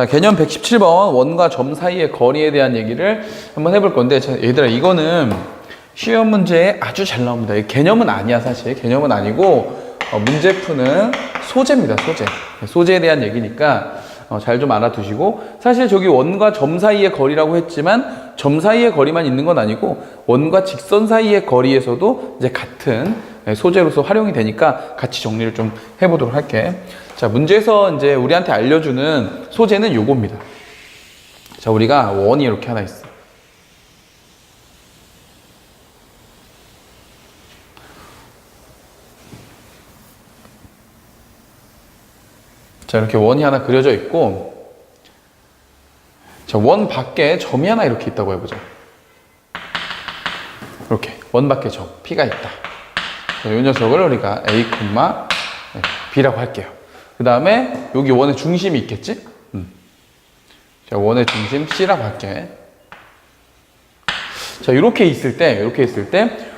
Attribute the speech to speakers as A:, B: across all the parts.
A: 자, 개념 117번 원과 점 사이의 거리에 대한 얘기를 한번 해볼 건데, 자, 얘들아, 이거는 시험 문제에 아주 잘 나옵니다. 개념은 아니야, 사실. 개념은 아니고, 문제 푸는 소재입니다, 소재. 소재에 대한 얘기니까 잘 좀 알아두시고, 사실 저기 원과 점 사이의 거리라고 했지만 점 사이의 거리만 있는 건 아니고 원과 직선 사이의 거리에서도 이제 같은 소재로서 활용이 되니까 같이 정리를 좀 해보도록 할게. 자, 문제에서 이제 우리한테 알려주는 소재는 요겁니다. 자, 우리가 원이 이렇게 하나 있어. 자, 이렇게 원이 하나 그려져 있고, 자, 원 밖에 점이 하나 이렇게 있다고 해보자. 이렇게 원 밖에 점, P가 있다. 자, 이 녀석을 우리가 A, B라고 할게요. 그 다음에 여기 원의 중심이 있겠지? 자, 원의 중심 C라고 할게. 자, 이렇게 있을 때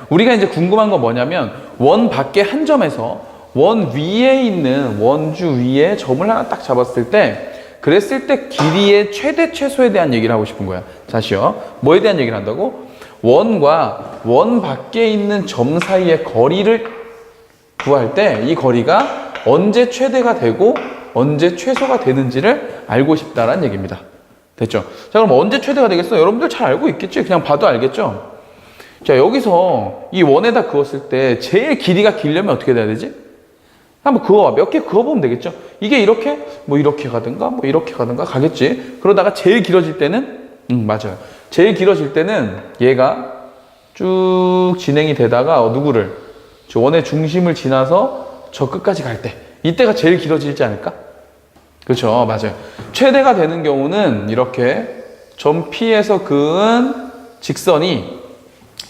A: 우리가 이제 궁금한 건 뭐냐면 원 밖에 한 점에서 원 위에 있는 원주 위에 점을 하나 딱 잡았을 때, 그랬을 때 길이의 최대 최소에 대한 얘기를 하고 싶은 거야. 다시요. 뭐에 대한 얘기를 한다고? 원과 원 밖에 있는 점 사이의 거리를 구할 때 이 거리가 언제 최대가 되고 언제 최소가 되는지를 알고 싶다라는 얘기입니다. 됐죠? 자, 그럼 언제 최대가 되겠어? 여러분들 잘 알고 있겠지? 그냥 봐도 알겠죠? 자, 여기서 이 원에다 그었을 때 제일 길이가 길려면 어떻게 돼야 되지? 한번 몇 개 그어보면 되겠죠? 이게 이렇게, 뭐 이렇게 가든가, 뭐 이렇게 가든가 가겠지? 그러다가 제일 길어질 때는, 맞아요. 제일 길어질 때는 얘가 쭉 진행이 되다가, 누구를? 저 원의 중심을 지나서 저 끝까지 갈 때. 이때가 제일 길어지지 않을까? 그렇죠. 맞아요. 최대가 되는 경우는 이렇게 점 P에서 그은 직선이,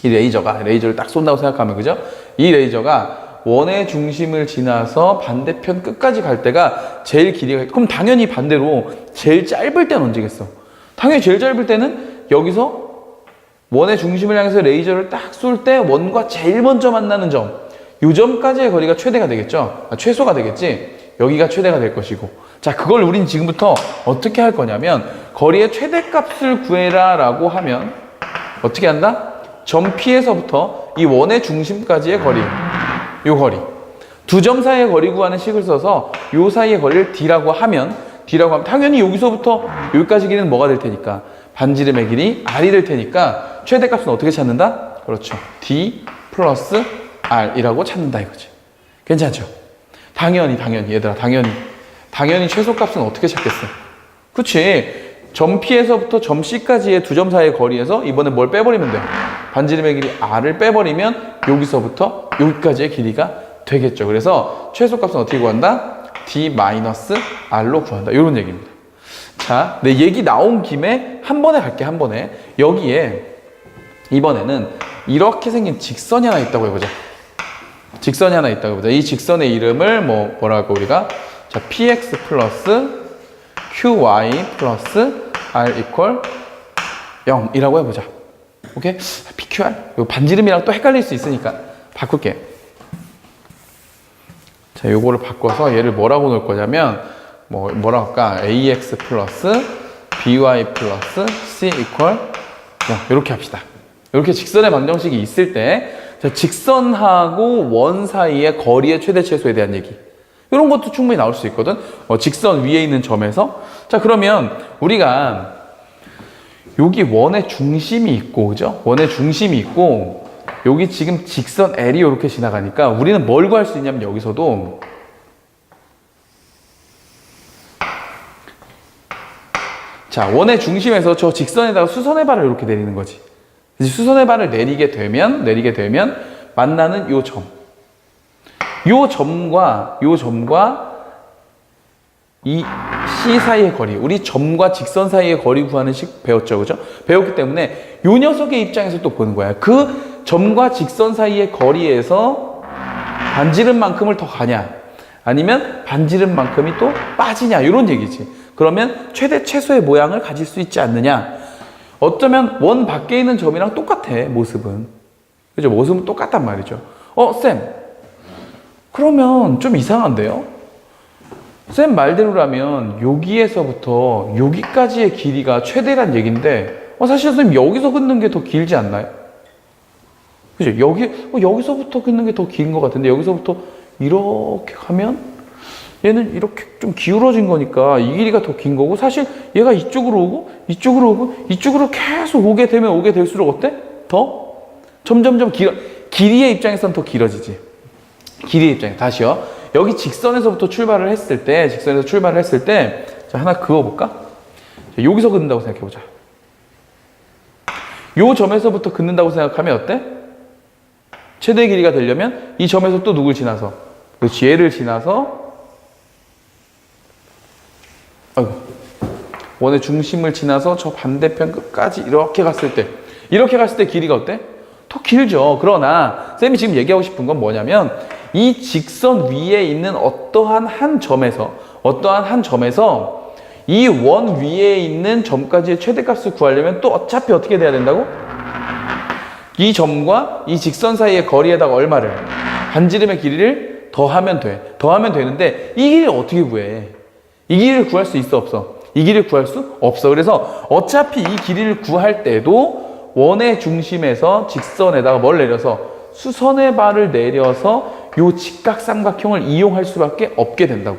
A: 이 레이저를 딱 쏜다고 생각하면, 그죠? 이 레이저가 원의 중심을 지나서 반대편 끝까지 갈 때가 제일 길이가, 그럼 당연히 반대로 제일 짧을 때는 언제겠어? 당연히 제일 짧을 때는 여기서 원의 중심을 향해서 레이저를 딱 쏠 때 원과 제일 먼저 만나는 점, 이 점까지의 거리가 최대가 되겠죠? 최소가 되겠지? 여기가 최대가 될 것이고. 자, 그걸 우린 지금부터 어떻게 할 거냐면, 거리의 최대값을 구해라 라고 하면 어떻게 한다? 점 P에서부터 이 원의 중심까지의 거리, 요 거리, 두 점 사이의 거리 구하는 식을 써서 요 사이의 거리를 D라고 하면 당연히 여기서부터 여기까지 길이는 뭐가 될 테니까, 반지름의 길이 R이 될 테니까 최대값은 어떻게 찾는다? 그렇죠. D 플러스 R이라고 찾는다 이거지. 괜찮죠? 당연히 얘들아, 당연히 최소값은 어떻게 찾겠어? 그치? 점 P에서부터 점 C까지의 두 점 사이의 거리에서 이번에 뭘 빼버리면 돼? 반지름의 길이 R을 빼버리면 여기서부터 여기까지의 길이가 되겠죠. 그래서 최소값은 어떻게 구한다? D-R로 구한다. 이런 얘기입니다. 자, 내 얘기 나온 김에 한 번에 갈게, 한 번에. 여기에 이번에는 이렇게 생긴 직선이 하나 있다고 해보자. 직선이 하나 있다고 해보자. 이 직선의 이름을 뭐라고 우리가? 자, PX 플러스 QY 플러스 R 이퀄 0이라고 해보자. 오케이? PQR? 요 반지름이랑 또 헷갈릴 수 있으니까 바꿀게. 자, 요거를 바꿔서 얘를 뭐라고 놓을 거냐면, 뭐라고 할까? AX 플러스 BY 플러스 C 이퀄 0. 이렇게 합시다. 이렇게 직선의 방정식이 있을 때, 자, 직선하고 원 사이의 거리의 최대 최소에 대한 얘기. 이런 것도 충분히 나올 수 있거든. 직선 위에 있는 점에서. 자, 그러면 우리가 여기 원의 중심이 있고, 그죠? 원의 중심이 있고, 여기 지금 직선 L이 이렇게 지나가니까 우리는 뭘 구할 수 있냐면, 여기서도 자, 원의 중심에서 저 직선에다가 수선의 발을 이렇게 내리는 거지. 수선의 발을 내리게 되면 만나는 요 점. 요 점과 이 C 사이의 거리, 우리 점과 직선 사이의 거리 구하는 식 배웠죠, 그죠? 배웠기 때문에 요 녀석의 입장에서 또 보는 거야. 그 점과 직선 사이의 거리에서 반지름만큼을 더 가냐, 아니면 반지름만큼이 또 빠지냐, 이런 얘기지. 그러면 최대 최소의 모양을 가질 수 있지 않느냐. 어쩌면 원 밖에 있는 점이랑 똑같아, 모습은. 그죠? 모습은 똑같단 말이죠. 쌤, 그러면 좀 이상한데요? 쌤 말대로라면 여기에서부터 여기까지의 길이가 최대란 얘기인데 사실 선생님 여기서 긋는 게 더 길지 않나요? 그죠? 여기서부터 긋는 게 더 긴 것 같은데 여기서부터 이렇게 가면 얘는 이렇게 좀 기울어진 거니까 이 길이가 더 긴 거고 사실 얘가 이쪽으로 오고 이쪽으로 오고 이쪽으로 계속 오게 되면 오게 될수록 어때? 더 점점점 길이의 입장에서는 더 길어지지. 길이의 입장에 다시요. 여기 직선에서부터 출발을 했을 때 자, 하나 그어볼까? 자, 여기서 긋는다고 생각해보자. 요 점에서부터 긋는다고 생각하면 어때? 최대 길이가 되려면 이 점에서 또 누굴 지나서 그렇지 얘를 지나서 원의 중심을 지나서 저 반대편 끝까지 이렇게 갔을 때 길이가 어때? 더 길죠. 그러나 쌤이 지금 얘기하고 싶은 건 뭐냐면 이 직선 위에 있는 어떠한 한 점에서 이 원 위에 있는 점까지의 최대값을 구하려면 또 어차피 어떻게 돼야 된다고? 이 점과 이 직선 사이의 거리에다가 얼마를? 반지름의 길이를 더하면 돼. 더하면 되는데 이 길이를 어떻게 구해? 이 길이를 구할 수 있어 없어? 이 길이를 구할 수 없어. 그래서 어차피 이 길이를 구할 때도 원의 중심에서 직선에다가 뭘 내려서 수선의 발을 내려서 요 직각삼각형을 이용할 수밖에 없게 된다고.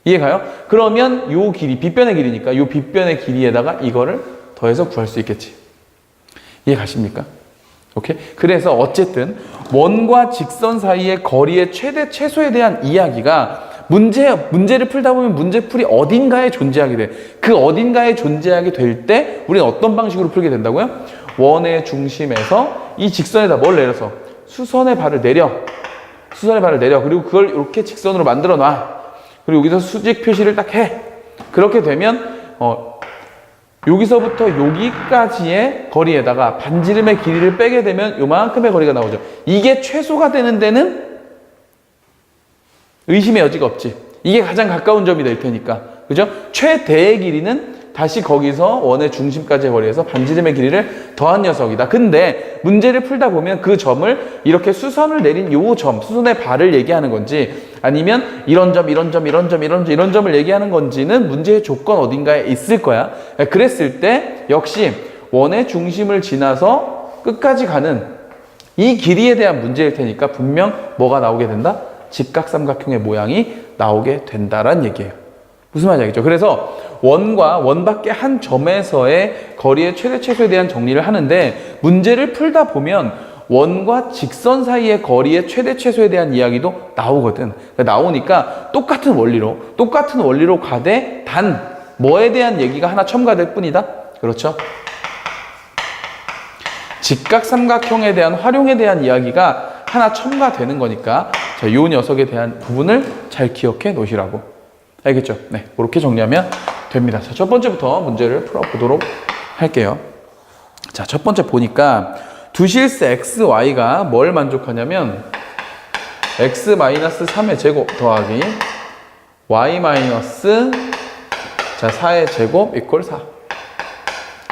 A: 이해가요? 그러면 요 길이, 빗변의 길이니까 요 빗변의 길이에다가 이거를 더해서 구할 수 있겠지. 이해 가십니까? 오케이? 그래서 어쨌든 원과 직선 사이의 거리의 최대 최소에 대한 이야기가 문제를 풀다 보면 문제풀이 어딘가에 존재하게 돼. 그 어딘가에 존재하게 될 때 우리는 어떤 방식으로 풀게 된다고요? 원의 중심에서 이 직선에다 뭘 내려서 수선의 발을 내려. 그리고 그걸 이렇게 직선으로 만들어 놔. 그리고 여기서 수직 표시를 딱 해. 그렇게 되면 여기서부터 여기까지의 거리에다가 반지름의 길이를 빼게 되면 요만큼의 거리가 나오죠. 이게 최소가 되는 데는 의심의 여지가 없지. 이게 가장 가까운 점이 될 테니까. 그죠? 최대의 길이는 다시 거기서 원의 중심까지의 거리에서 반지름의 길이를 더한 녀석이다. 근데 문제를 풀다 보면 그 점을 이렇게 수선을 내린 요 점, 수선의 발을 얘기하는 건지 아니면 이런 점을 얘기하는 건지는 문제의 조건 어딘가에 있을 거야. 그랬을 때 역시 원의 중심을 지나서 끝까지 가는 이 길이에 대한 문제일 테니까 분명 뭐가 나오게 된다? 직각삼각형의 모양이 나오게 된다란 얘기예요. 무슨 말인지 알겠죠? 그래서 원과 원 밖의 한 점에서의 거리의 최대 최소에 대한 정리를 하는데 문제를 풀다 보면 원과 직선 사이의 거리의 최대 최소에 대한 이야기도 나오거든. 나오니까 똑같은 원리로 가되 단 뭐에 대한 얘기가 하나 첨가될 뿐이다. 그렇죠? 직각삼각형에 대한 활용에 대한 이야기가 하나 첨가되는 거니까 자, 요 녀석에 대한 부분을 잘 기억해 놓으시라고. 알겠죠? 네, 그렇게 정리하면 됩니다. 자, 첫 번째부터 문제를 풀어보도록 할게요. 자, 첫 번째 보니까 두실수 xy가 뭘 만족하냐면 x-3의 제곱 더하기 y-4의 제곱 이퀄 4.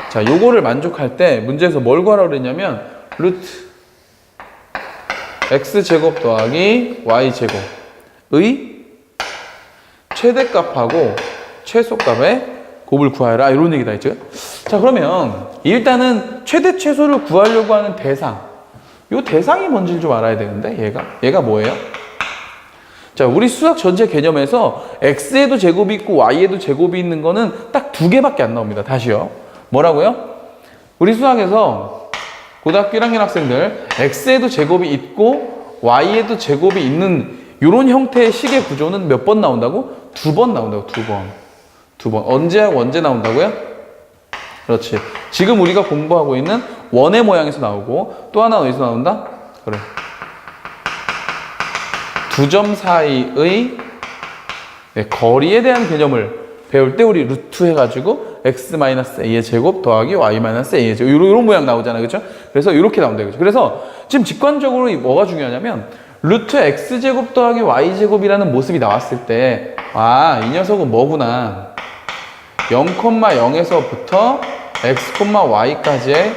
A: 자, 요거를 만족할 때 문제에서 뭘 구하라고 그랬냐면 루트 x제곱 더하기 y제곱의 최대값하고 최소값의 곱을 구하라 이런 얘기다 했죠. 자, 그러면 일단은 최대 최소를 구하려고 하는 대상, 요 대상이 뭔지를 좀 알아야 되는데 얘가 뭐예요? 자, 우리 수학 전체 개념에서 x에도 제곱이 있고 y에도 제곱이 있는 거는 딱 두 개밖에 안 나옵니다. 다시요. 뭐라고요? 우리 수학에서 고등학교 1학년 학생들 x에도 제곱이 있고 y에도 제곱이 있는 이런 형태의 식의 구조는 몇 번 나온다고? 두 번 나온다고. 두 번. 언제하고 언제 나온다고요? 그렇지. 지금 우리가 공부하고 있는 원의 모양에서 나오고 또 하나 어디서 나온다? 그래. 두 점 사이의 거리에 대한 개념을 배울 때 우리 루트 해가지고 x-a의 제곱 더하기 y-a의 제곱 이런 모양 나오잖아요. 그렇죠? 그래서 이렇게 나온다. 그렇죠? 그래서 지금 직관적으로 뭐가 중요하냐면 루트 x제곱 더하기 y제곱이라는 모습이 나왔을 때 이 녀석은 뭐구나. 0,0에서부터 x,y까지의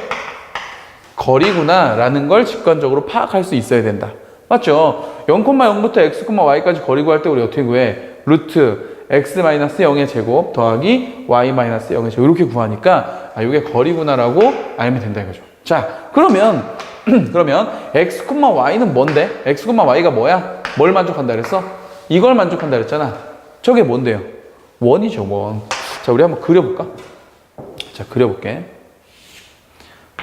A: 거리구나 라는 걸 직관적으로 파악할 수 있어야 된다. 맞죠? 0,0부터 x,y까지 거리 구할 때 우리 어떻게 구해? 루트 x 마이너스 0의 제곱 더하기 y 마이너스 0의 제곱 이렇게 구하니까 아, 이게 거리구나라고 알면 된다 이거죠. 자, 그러면 x, y는 뭔데? x, y가 뭐야? 뭘 만족한다 그랬어? 이걸 만족한다 그랬잖아. 저게 뭔데요? 원이죠, 원. 자, 우리 한번 그려볼까? 자, 그려볼게.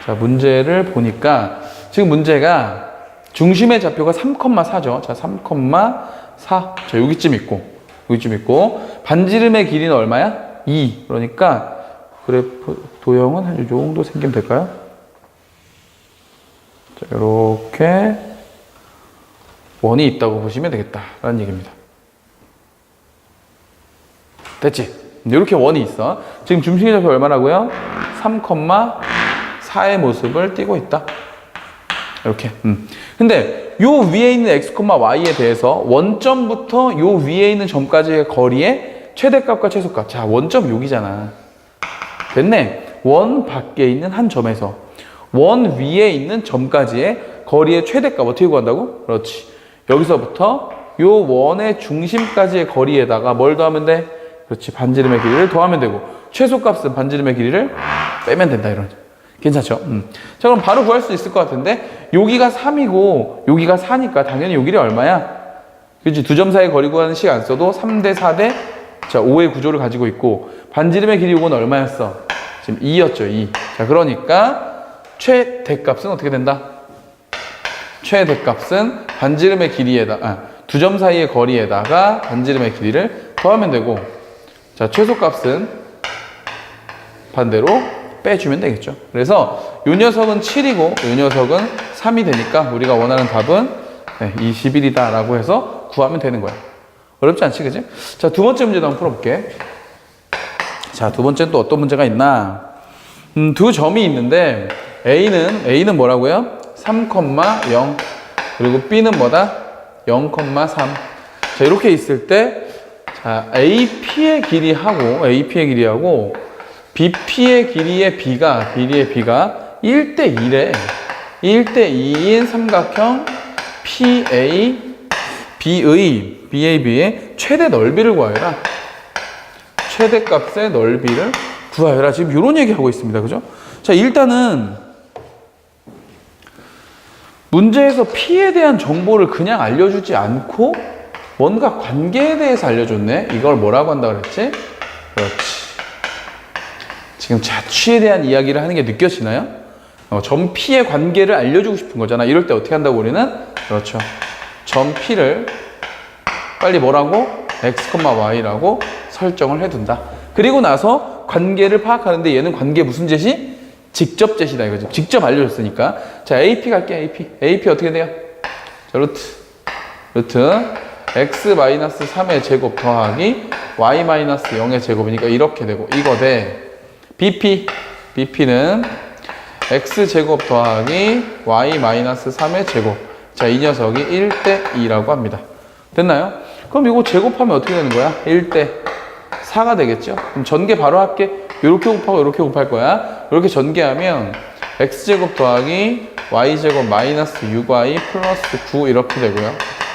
A: 자, 문제를 보니까 지금 문제가 중심의 좌표가 3,4죠. 자, 3,4. 자, 여기쯤 있고 반지름의 길이는 얼마야? 2. 그러니까 그래프 도형은 한 이 정도 생기면 될까요? 자, 이렇게 원이 있다고 보시면 되겠다라는 얘기입니다. 됐지? 이렇게 원이 있어. 지금 중심의 좌표 얼마라고요? 3,4의 모습을 띠고 있다. 이렇게. 근데 요 위에 있는 x, y에 대해서 원점부터 요 위에 있는 점까지의 거리의 최대값과 최소값. 자, 원점 여기잖아. 됐네. 원 밖에 있는 한 점에서 원 위에 있는 점까지의 거리의 최대값 어떻게 구한다고? 그렇지. 여기서부터 요 원의 중심까지의 거리에다가 뭘 더하면 돼? 그렇지. 반지름의 길이를 더하면 되고 최소값은 반지름의 길이를 빼면 된다. 이런. 괜찮죠? 자, 그럼 바로 구할 수 있을 것 같은데 여기가 3이고 여기가 4니까 당연히 요 길이 얼마야? 그렇지. 두 점 사이 거리 구하는 식 안 써도 3대 4대 자 5의 구조를 가지고 있고 반지름의 길이 요건 얼마였어? 지금 2였죠. 2. 자, 그러니까 최대값은 어떻게 된다? 최대값은 반지름의 길이에다 두 점 사이의 거리에다가 반지름의 길이를 더하면 되고 자, 최소값은 반대로 빼주면 되겠죠. 그래서 이 녀석은 7이고 이 녀석은 3이 되니까 우리가 원하는 답은 21이다 라고 해서 구하면 되는 거야. 어렵지 않지, 그지? 자, 두 번째 문제도 한번 풀어볼게. 자, 두 번째는 또 어떤 문제가 있나? 두 점이 있는데 A는 뭐라고요? 3,0 그리고 B는 뭐다? 0,3. 자, 이렇게 있을 때 자, AP의 길이하고 BP의 길이의 B가 1대 2래. 1대 2인 삼각형 BAB의 최대 넓이를 구하여라. 최대값의 넓이를 구하여라. 지금 이런 얘기 하고 있습니다. 그죠? 자, 일단은 문제에서 P에 대한 정보를 그냥 알려주지 않고 뭔가 관계에 대해서 알려줬네. 이걸 뭐라고 한다 그랬지? 그렇지. 지금 자취에 대한 이야기를 하는 게 느껴지나요? 점 P의 관계를 알려주고 싶은 거잖아. 이럴 때 어떻게 한다고 우리는? 그렇죠. 점 P를 빨리 뭐라고? x, y라고 설정을 해둔다. 그리고 나서 관계를 파악하는데 얘는 관계 무슨 제시? 직접 제시다 이거죠. 직접 알려줬으니까. 자, AP 갈게. AP 어떻게 돼요? 자, 루트 x-3의 제곱 더하기 y-0의 제곱이니까 이렇게 되고 이거 돼. BP는 x제곱 더하기 y-3의 제곱. 자, 이 녀석이 1대 2라고 합니다. 됐나요? 그럼 이거 제곱하면 어떻게 되는 거야? 1대 4가 되겠죠? 그럼 전개 바로 할게. 이렇게 곱하고 이렇게 곱할 거야. 이렇게 전개하면 x제곱 더하기 y제곱 마이너스 6y 플러스 9 이렇게 되고요.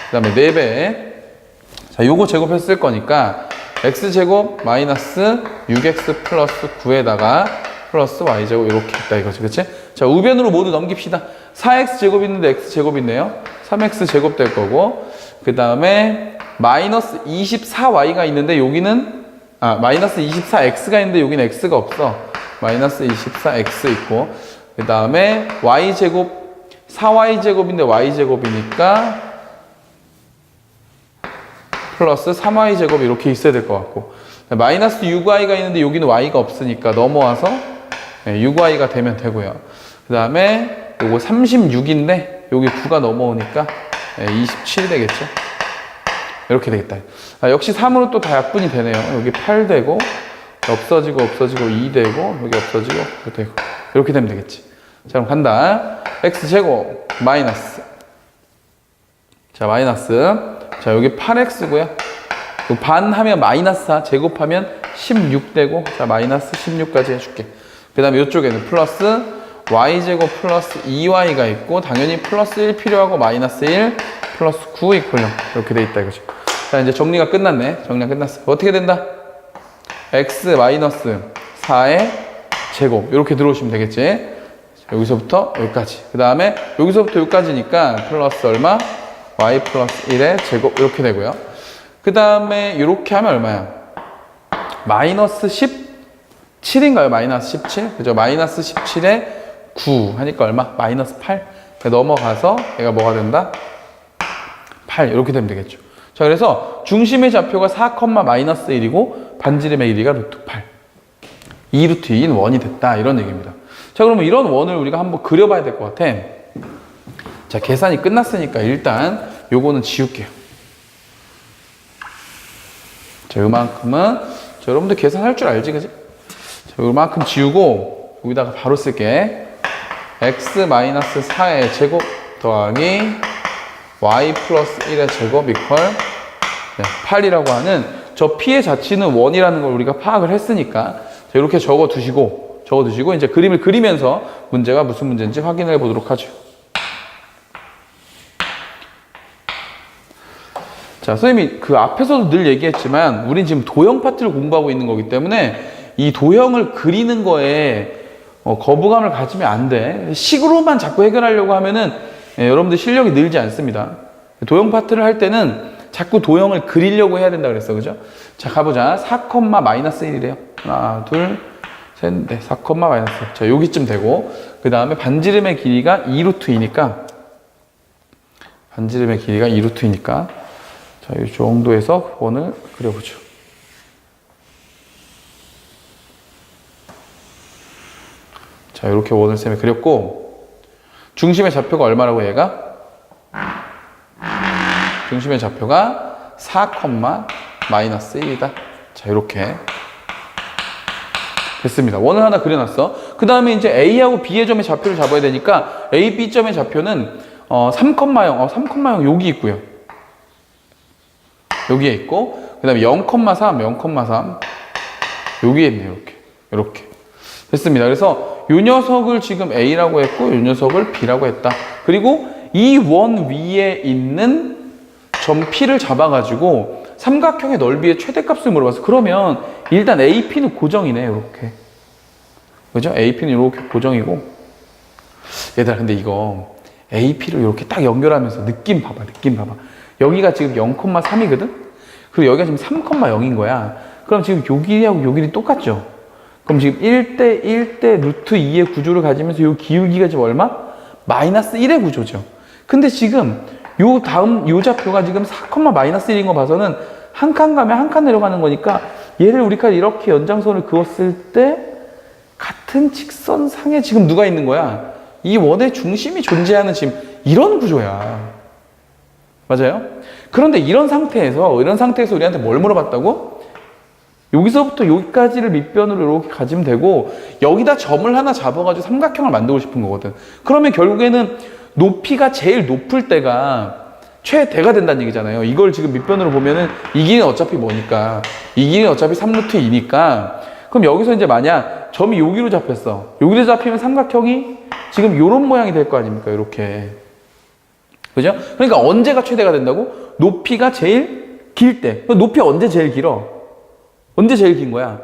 A: 그 다음에 4배. 자, 요거 제곱했을 거니까 x제곱 마이너스 6x 플러스 9에다가 플러스 y제곱 이렇게 있다 이거지. 그치? 자, 우변으로 모두 넘깁시다. 4x제곱 있는데 x제곱 있네요. 3x제곱 될 거고 그 다음에 마이너스 24y가 있는데 여기는 마이너스 24x가 있는데 여기는 x가 없어. 마이너스 24x 있고 그 다음에 y제곱 4y제곱인데 y제곱이니까 플러스 3y제곱 이렇게 있어야 될 것 같고 마이너스 6y가 있는데 여기는 y가 없으니까 넘어와서 6y가 되면 되고요. 그 다음에 요거 36인데 여기 9가 넘어오니까 27이 되겠죠. 이렇게 되겠다. 역시 3으로 또 다 약분이 되네요. 여기 8 되고 없어지고 2 되고 여기 없어지고 되고 이렇게 되면 되겠지. 자, 그럼 간다. x제곱 마이너스 자, 여기 8x고요. 반 하면 마이너스 4, 제곱하면 16 되고 자, 마이너스 16까지 해줄게. 그 다음에 이쪽에는 플러스 y제곱 플러스 2y가 있고 당연히 플러스 1 필요하고 마이너스 1 플러스 9 이퀄 0 이렇게 돼 있다 이거죠. 자, 이제 정리가 끝났네. 정리가 끝났어. 어떻게 된다? x 마이너스 4의 제곱. 이렇게 들어오시면 되겠지. 자, 여기서부터 여기까지. 그 다음에 여기서부터 여기까지니까 플러스 얼마? y 플러스 1의 제곱. 이렇게 되고요. 그 다음에 이렇게 하면 얼마야? 마이너스 17인가요? 마이너스 17? 그죠? 마이너스 17에 9 하니까 얼마? 마이너스 8. 넘어가서 얘가 뭐가 된다? 8. 이렇게 되면 되겠죠. 자, 그래서 중심의 좌표가 4, 마이너스 1이고 반지름의 길이가 루트 8. 2 루트 2인 원이 됐다. 이런 얘기입니다. 자, 그러면 이런 원을 우리가 한번 그려봐야 될 것 같아. 자, 계산이 끝났으니까 일단 요거는 지울게요. 자, 요만큼은 자, 여러분들 계산할 줄 알지, 그지? 자, 요만큼 지우고 여기다가 바로 쓸게. x 마이너스 4의 제곱 더하기 y 플러스 1의 제곱 이퀄 8이라고 하는 저 p의 자치는 원이라는 걸 우리가 파악을 했으니까 자, 이렇게 적어두시고 이제 그림을 그리면서 문제가 무슨 문제인지 확인해 보도록 하죠. 자, 선생님이 그 앞에서도 늘 얘기했지만 우린 지금 도형 파트를 공부하고 있는 거기 때문에 이 도형을 그리는 거에 거부감을 가지면 안 돼. 식으로만 자꾸 해결하려고 하면은 여러분들 실력이 늘지 않습니다. 도형 파트를 할 때는 자꾸 도형을 그리려고 해야 된다 그랬어. 그죠? 자, 가보자. 4, 마이너스 1이래요. 하나, 둘, 셋, 넷. 4, 마이너스 1. 자, 여기쯤 되고 그 다음에 반지름의 길이가 2 루트 2니까 반지름의 길이가 2 루트 2니까 자, 이 정도에서 원을 그려보죠. 자, 이렇게 원을 쌤이 그렸고 중심의 좌표가 얼마라고 얘가? 중심의 좌표가 4, 마이너스 1이다. 자, 이렇게 됐습니다. 원을 하나 그려놨어. 그 다음에 이제 A하고 B의 점의 좌표를 잡아야 되니까 A, B점의 좌표는 3, 3, 여기 있고요. 여기에 있고 그 다음에 0,3 여기에 있네요. 이렇게 됐습니다. 그래서 이 녀석을 지금 A라고 했고 이 녀석을 B라고 했다. 그리고 이 원 위에 있는 점 P를 잡아가지고 삼각형의 넓이의 최대값을 물어봤어. 그러면 일단 AP는 고정이네. 이렇게 그죠? AP는 이렇게 고정이고 얘들아 근데 이거 AP를 이렇게 딱 연결하면서 느낌 봐봐. 여기가 지금 0,3이거든? 그리고 여기가 지금 3,0인 거야. 그럼 지금 요 길이하고 요 길이 똑같죠? 그럼 지금 1대 1대 루트 2의 구조를 가지면서 요 기울기가 지금 얼마? 마이너스 1의 구조죠. 근데 지금 요 다음 요 좌표가 지금 4, 마이너스 1인 거 봐서는 한 칸 가면 한 칸 내려가는 거니까 얘를 우리가 이렇게 연장선을 그었을 때 같은 직선상에 지금 누가 있는 거야? 이 원의 중심이 존재하는 지금 이런 구조야. 맞아요? 그런데 이런 상태에서 우리한테 뭘 물어봤다고? 여기서부터 여기까지를 밑변으로 이렇게 가지면 되고 여기다 점을 하나 잡아가지고 삼각형을 만들고 싶은 거거든. 그러면 결국에는 높이가 제일 높을 때가 최대가 된다는 얘기잖아요. 이걸 지금 밑변으로 보면은 이 길이는 어차피 뭐니까 이 길이는 어차피 3루트 2니까 그럼 여기서 이제 만약 점이 여기로 잡혔어. 여기로 잡히면 삼각형이 지금 요런 모양이 될 거 아닙니까? 이렇게. 그죠? 그러니까 언제가 최대가 된다고? 높이가 제일 길 때. 높이가 언제 제일 길어? 언제 제일 긴 거야?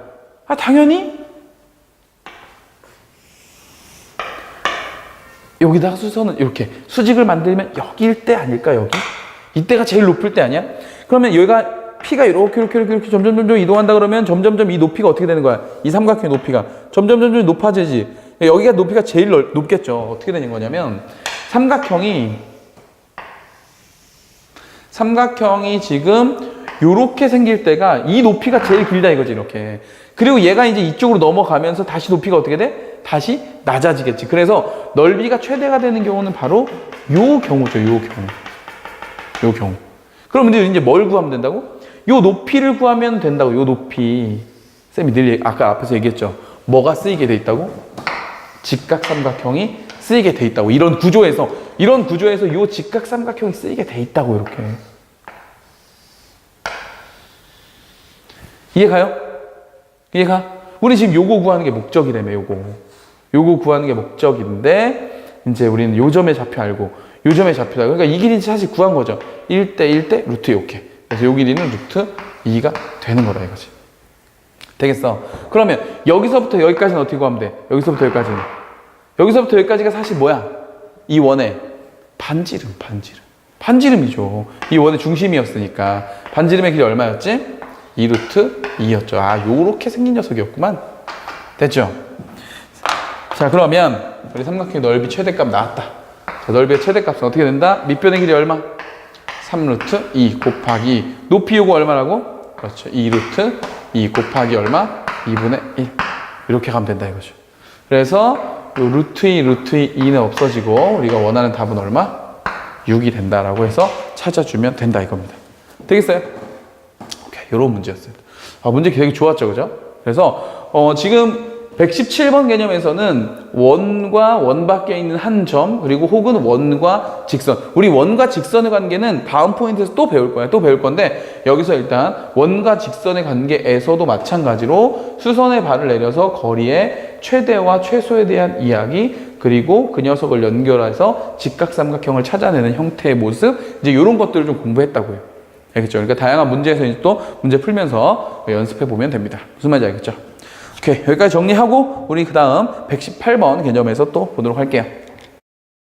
A: 아, 당연히 여기다가 수선은 이렇게 수직을 만들면 여기일 때 아닐까? 여기? 이때가 제일 높을 때 아니야? 그러면 여기가 P가 이렇게 점점 이동한다 그러면 점점점 이 높이가 어떻게 되는 거야? 이 삼각형의 높이가 점점 높아지지. 여기가 높이가 제일 높겠죠. 어떻게 되는 거냐면 삼각형이 지금 요렇게 생길 때가 이 높이가 제일 길다 이거지. 이렇게. 그리고 얘가 이제 이쪽으로 넘어가면서 다시 높이가 어떻게 돼? 다시 낮아지겠지. 그래서 넓이가 최대가 되는 경우는 바로 요 경우죠. 요 경우. 그럼 근데 이제 뭘 구하면 된다고? 요 높이를 구하면 된다고. 요 높이. 쌤이 늘 아까 앞에서 얘기했죠. 뭐가 쓰이게 돼 있다고? 직각삼각형이 쓰이게 돼 있다고. 이런 구조에서 요 직각삼각형이 쓰이게 돼 있다고. 이렇게. 이해가? 우리 지금 요거 구하는 게 목적이라며. 요거 구하는 게 목적인데 이제 우리는 요 점의 좌표 알고 요 점의 좌표다. 그러니까 이 길이 사실 구한 거죠. 1대 1대 루트 이렇게. 그래서 요 길이는 루트 2가 되는 거다 이거지. 되겠어. 그러면 여기서부터 여기까지는 어떻게 구하면 돼? 여기서부터 여기까지는. 여기서부터 여기까지가 사실 뭐야? 이 원의 반지름이죠. 이 원의 중심이었으니까. 반지름의 길이 얼마였지? 2루트 2였죠. 아, 요렇게 생긴 녀석이었구만. 됐죠? 자, 그러면 우리 삼각형의 넓이 최대값 나왔다. 자, 넓이의 최대값은 어떻게 된다? 밑변의 길이 얼마? 3루트 2 곱하기 높이 요거 얼마라고? 그렇죠. 2루트 2 곱하기 얼마? 2분의 1. 이렇게 가면 된다 이거죠. 그래서 요 루트 2는 없어지고 우리가 원하는 답은 얼마? 6이 된다라고 해서 찾아주면 된다 이겁니다. 되겠어요? 오케이, 요런 문제였어요. 아, 문제 되게 좋았죠, 그죠? 그래서 지금 117번 개념에서는 원과 원 밖에 있는 한 점, 그리고 혹은 원과 직선. 우리 원과 직선의 관계는 다음 포인트에서 또 배울 거야. 또 배울 건데, 여기서 일단 원과 직선의 관계에서도 마찬가지로 수선의 발을 내려서 거리의 최대와 최소에 대한 이야기, 그리고 그 녀석을 연결해서 직각삼각형을 찾아내는 형태의 모습, 이제 이런 것들을 좀 공부했다고요. 알겠죠? 그러니까 다양한 문제에서 이제 또 문제 풀면서 연습해 보면 됩니다. 무슨 말인지 알겠죠? 오케이, 여기까지 정리하고 우리 그 다음 118번 개념에서 또 보도록 할게요.